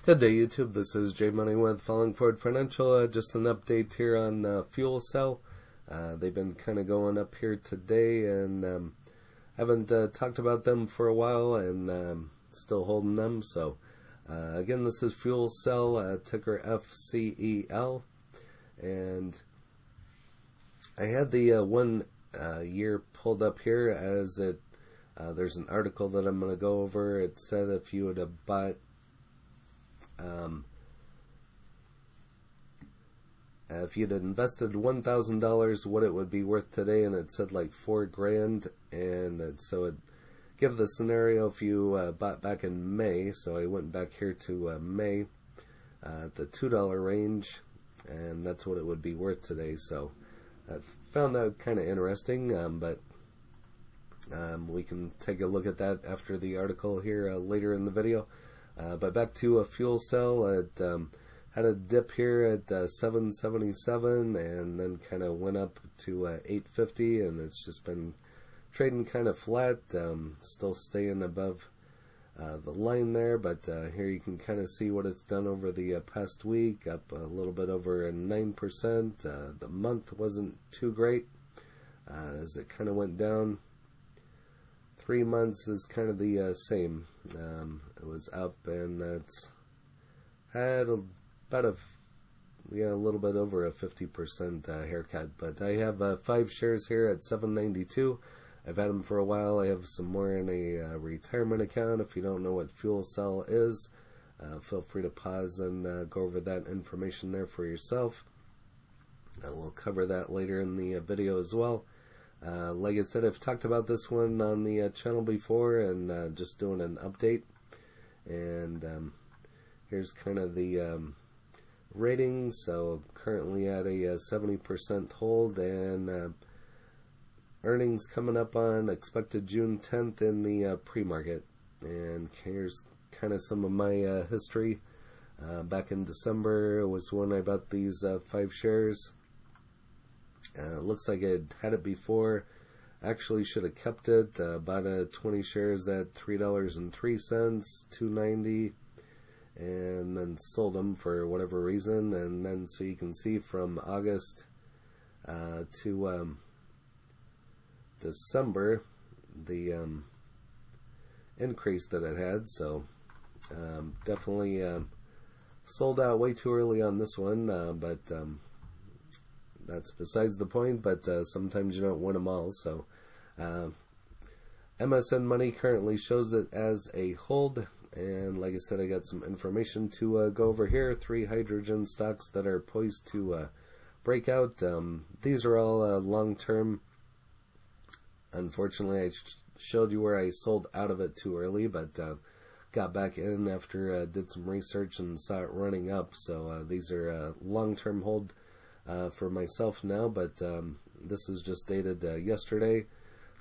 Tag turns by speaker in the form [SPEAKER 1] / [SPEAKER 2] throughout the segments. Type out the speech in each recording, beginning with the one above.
[SPEAKER 1] Good day, YouTube. This is Jay Money with Falling Forward Financial. Just an update here on FUELCELL. They've been kind of going up here today, and haven't talked about them for a while, and still holding them. So again, this is FUELCELL, ticker FCEL, and I had the 1 year pulled up here as it. There's an article that I'm going to go over. It said if you would have bought if you'd invested $1,000, what it would be worth today, and it said like $4,000, and so it give the scenario if you bought back in May. So I went back here to May at the $2 range, and that's what it would be worth today. So I found that kind of interesting, but we can take a look at that after the article here later in the video. But back to FUELCELL, it had a dip here at 777, and then kind of went up to 850, and it's just been trading kind of flat, still staying above the line there. But here you can kind of see what it's done over the past week, up a little bit over 9%. The month wasn't too great as it kind of went down. 3 months is kind of the same. It was up, and it's had about a little bit over a 50% haircut. But I have 5 shares here at $7.92. I've had them for a while. I have some more in a retirement account. If you don't know what FUELCELL is, feel free to pause and go over that information there for yourself. We'll cover that later in the video as well. Like I said, I've talked about this one on the channel before, and just doing an update. And here's kind of the rating. So currently at a 70% hold, and earnings coming up on expected June 10th in the pre-market. And here's kind of some of my history. Back in December was when I bought these 5 shares. Looks like I had it before. Actually should have kept it. Bought 20 shares at $3.03, $2.90, and then sold them for whatever reason. And then so you can see from August to December the increase that it had. So definitely sold out way too early on this one, but that's besides the point. But sometimes you don't win them all. So MSN Money currently shows it as a hold, and like I said, I got some information to go over here. 3 hydrogen stocks that are poised to break out. These are all long-term. Unfortunately, I showed you where I sold out of it too early, but got back in after did some research and saw it running up. So these are long-term hold for myself now, but this is just dated yesterday.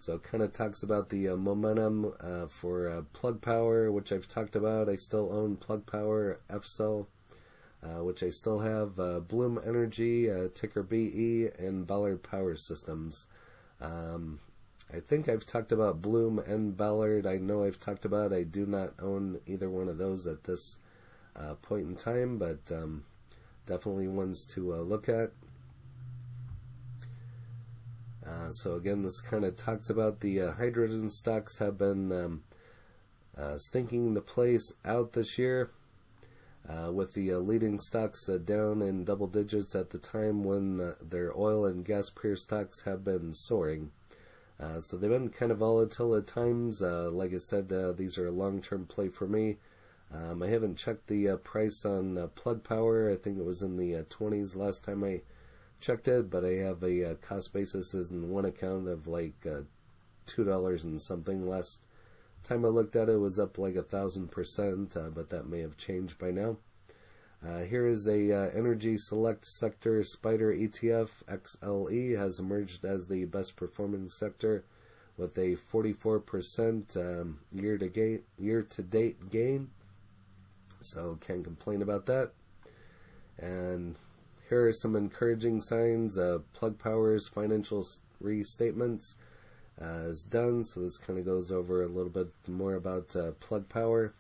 [SPEAKER 1] So it kind of talks about the momentum for Plug Power, which I've talked about. I still own Plug Power, FCEL, which I still have, Bloom Energy, ticker BE, and Ballard Power Systems. I think I've talked about Bloom and Ballard. I know I've talked about, I do not own either one of those at this point in time, but definitely ones to look at. So again, this kind of talks about the hydrogen stocks have been stinking the place out this year, with the leading stocks down in double digits at the time when their oil and gas peer stocks have been soaring. So they've been kind of volatile at times. Like I said, these are a long-term play for me. I haven't checked the price on Plug Power. I think it was in the 20s last time I checked it, but I have a cost basis in one account of like $2 and something. Last time I looked at it, it was up like 1,000%, but that may have changed by now. Here is a Energy Select Sector Spider ETF. XLE has emerged as the best performing sector with a 44% year-to-date gain. So can't complain about that. And here are some encouraging signs. Plug Power's financial restatements is done, so this kind of goes over a little bit more about Plug Power.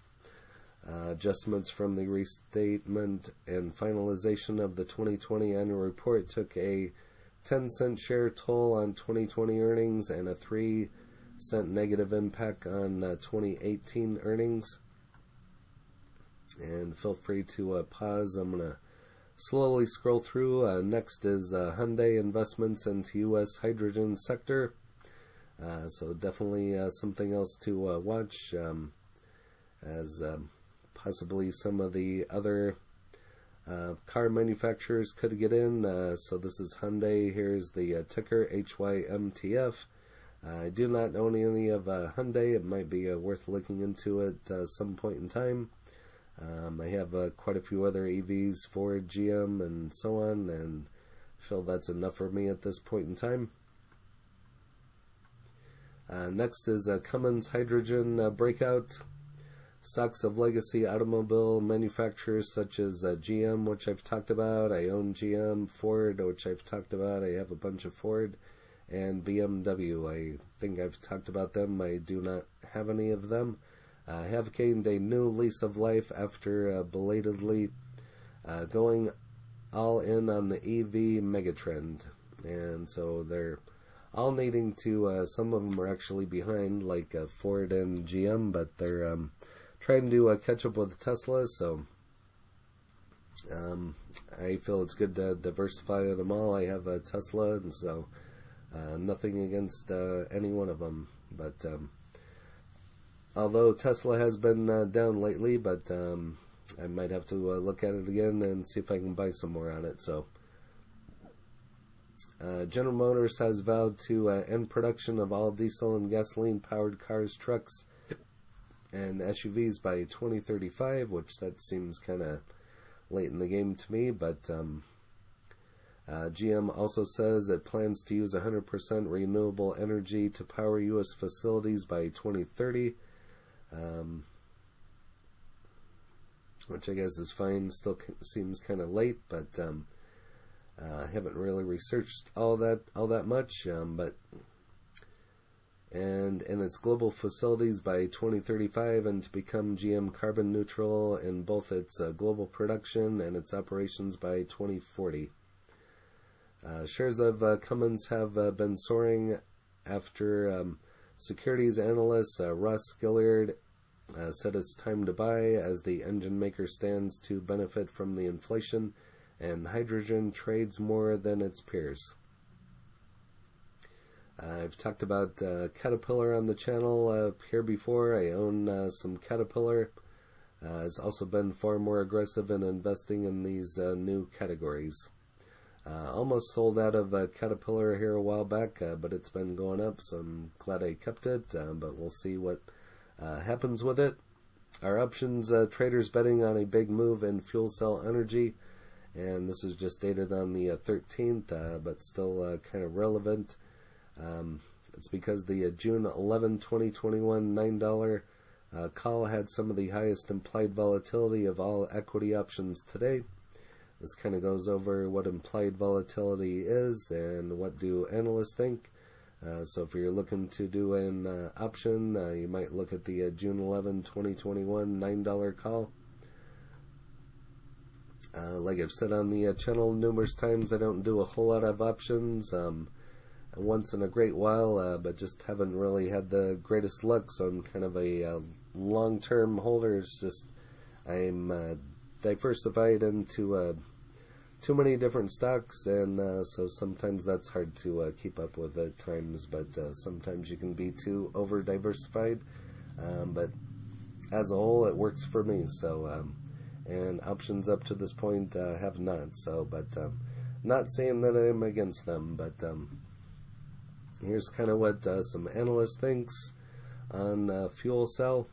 [SPEAKER 1] Adjustments from the restatement and finalization of the 2020 annual report took a 10-cent share toll on 2020 earnings and a 3-cent negative impact on 2018 earnings. And feel free to pause. I'm going to slowly scroll through. Next is Hyundai investments into U.S. hydrogen sector. So definitely something else to watch, as possibly some of the other car manufacturers could get in. So this is Hyundai. Here's the ticker, HYMTF. I do not own any of Hyundai. It might be worth looking into it some point in time. I have quite a few other EVs, Ford, GM, and so on, and feel that's enough for me at this point in time. Next is Cummins Hydrogen breakout. Stocks of legacy automobile manufacturers such as GM, which I've talked about. I own GM, Ford, which I've talked about. I have a bunch of Ford, and BMW. I think I've talked about them. I do not have any of them. Have gained a new lease of life after belatedly going all in on the EV megatrend. And so they're all needing to, some of them are actually behind, like Ford and GM, but they're trying to catch up with Tesla. So I feel it's good to diversify them all. I have a Tesla, and so nothing against any one of them. But although Tesla has been down lately, but I might have to look at it again and see if I can buy some more on it. So General Motors has vowed to end production of all diesel and gasoline-powered cars, trucks, and SUVs by 2035, which that seems kind of late in the game to me. But GM also says it plans to use 100% renewable energy to power U.S. facilities by 2030. Which I guess is fine. Still seems kind of late, but I haven't really researched all that much. And in its global facilities by 2035, and to become GM carbon neutral in both its global production and its operations by 2040. Shares of Cummins have been soaring after securities analyst Ross Gilliard said it's time to buy, as the engine maker stands to benefit from the inflation and hydrogen trades more than its peers. I've talked about Caterpillar on the channel here before. I own some Caterpillar. Has also been far more aggressive in investing in these new categories. Almost sold out of Caterpillar here a while back, but it's been going up, so I'm glad I kept it, but we'll see what happens with it. Our options traders betting on a big move in FUELCELL energy, and this is just dated on the 13th, but still kind of relevant. It's because the June 11, 2021 $9 call had some of the highest implied volatility of all equity options today. This kind of goes over what implied volatility is and what do analysts think. So if you're looking to do an option, you might look at the June 11, 2021 $9 call. Like I've said on the channel numerous times, I don't do a whole lot of options. Once in a great while, but just haven't really had the greatest luck, so I'm kind of a long-term holder. It's just I'm diversified into too many different stocks, and so sometimes that's hard to keep up with at times, but sometimes you can be too over-diversified, but as a whole it works for me. So and options up to this point have not, so but not saying that I'm against them, but here's kind of what some analysts thinks on FUELCELL.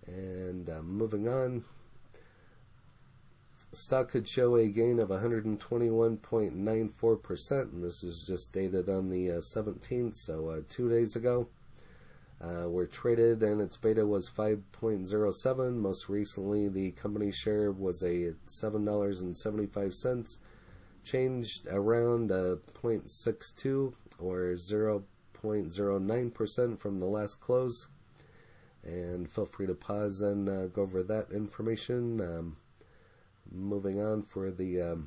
[SPEAKER 1] And moving on, stock could show a gain of 121.94%, and this is just dated on the 17th, so 2 days ago. Were traded, and its beta was 5.07. Most recently, the company share was a $7.75, changed around 0.62 or 0.09% from the last close. and feel free to pause and go over that information. Moving on for the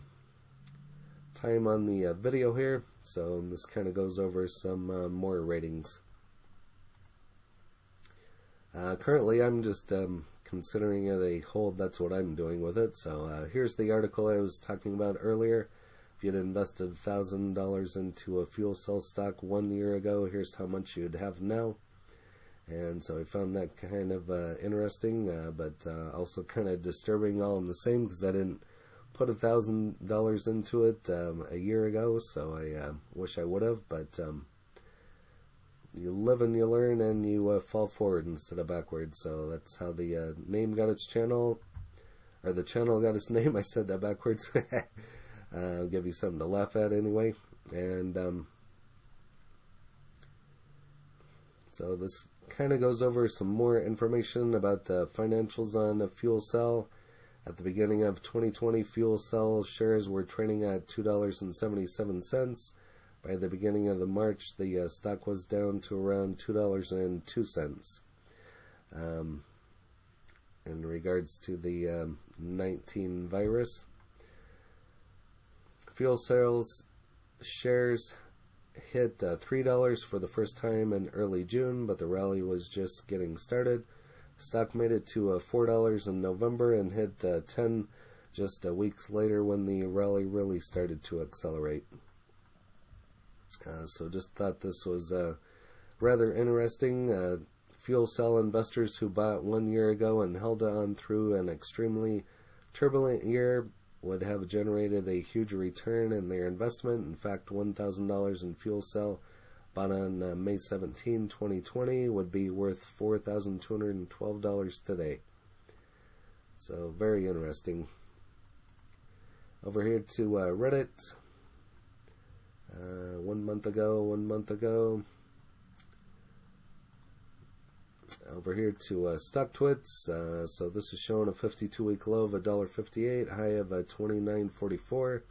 [SPEAKER 1] time on the video here, so this kind of goes over some more ratings. Currently I'm just considering it a hold. That's what I'm doing with it. So here's the article I was talking about earlier. If you'd invested $1,000 into a fuel cell stock 1 year ago, here's how much you'd have now. And so I found that kind of interesting, but also kind of disturbing all in the same, because I didn't put $1,000 into it a year ago, so I wish I would have. But you live and you learn, and you fall forward instead of backwards. So that's how the name got its channel, or the channel got its name. I said that backwards. I'll give you something to laugh at anyway. And so this kind of goes over some more information about financials on a fuel cell. At the beginning of 2020, fuel cell shares were trading at $2.77. By the beginning of the March, the stock was down to around $2.02. In regards to the 19 virus, fuel cells shares hit $3 for the first time in early June, but the rally was just getting started. Stock made it to $4 in November and hit $10 just weeks later, when the rally really started to accelerate. So just thought this was rather interesting. Fuel cell investors who bought 1 year ago and held on through an extremely turbulent year would have generated a huge return in their investment. In fact, $1,000 in fuel cell bought on May 17, 2020 would be worth $4,212 today. So very interesting. Over here to Reddit. 1 month ago. Over here to StockTwits. So this is showing a 52-week low of $1.58, high of $29.44.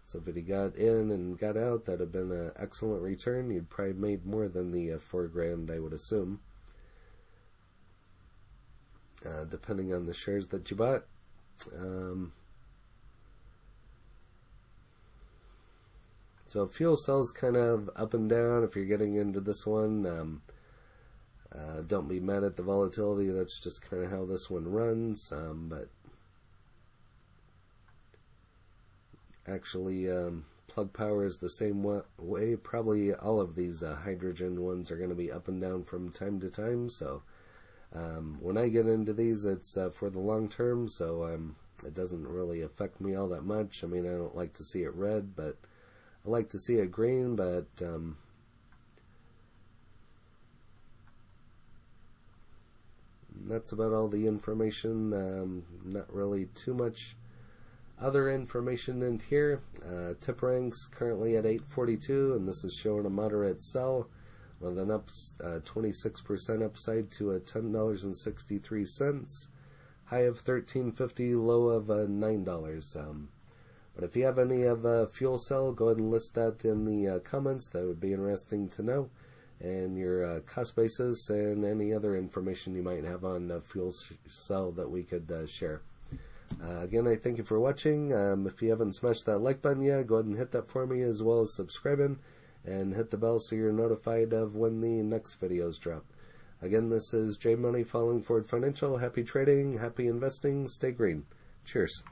[SPEAKER 1] So if you got in and got out, that'd have been an excellent return. You'd probably made more than the $4,000, I would assume, depending on the shares that you bought. So fuel cells kind of up and down. If you're getting into this one, don't be mad at the volatility. That's just kind of how this one runs. But actually, plug power is the same way. Probably all of these hydrogen ones are going to be up and down from time to time. So when I get into these, it's for the long term. So it doesn't really affect me all that much. I mean, I don't like to see it red, but I like to see it green. But that's about all the information. Not really too much other information in here. Tip ranks currently at 842, and this is showing a moderate sell with an 26% upside to a $10.63, high of $13.50, low of $9. But if you have any of fuel cell, go ahead and list that in the comments. That would be interesting to know. And your cost basis and any other information you might have on fuel cell that we could share. Again, I thank you for watching. If you haven't smashed that like button yet, go ahead and hit that for me, as well as subscribing and hit the bell so you're notified of when the next videos drop. Again, this is J Money, Falling Forward Financial. Happy trading, happy investing, stay green. Cheers.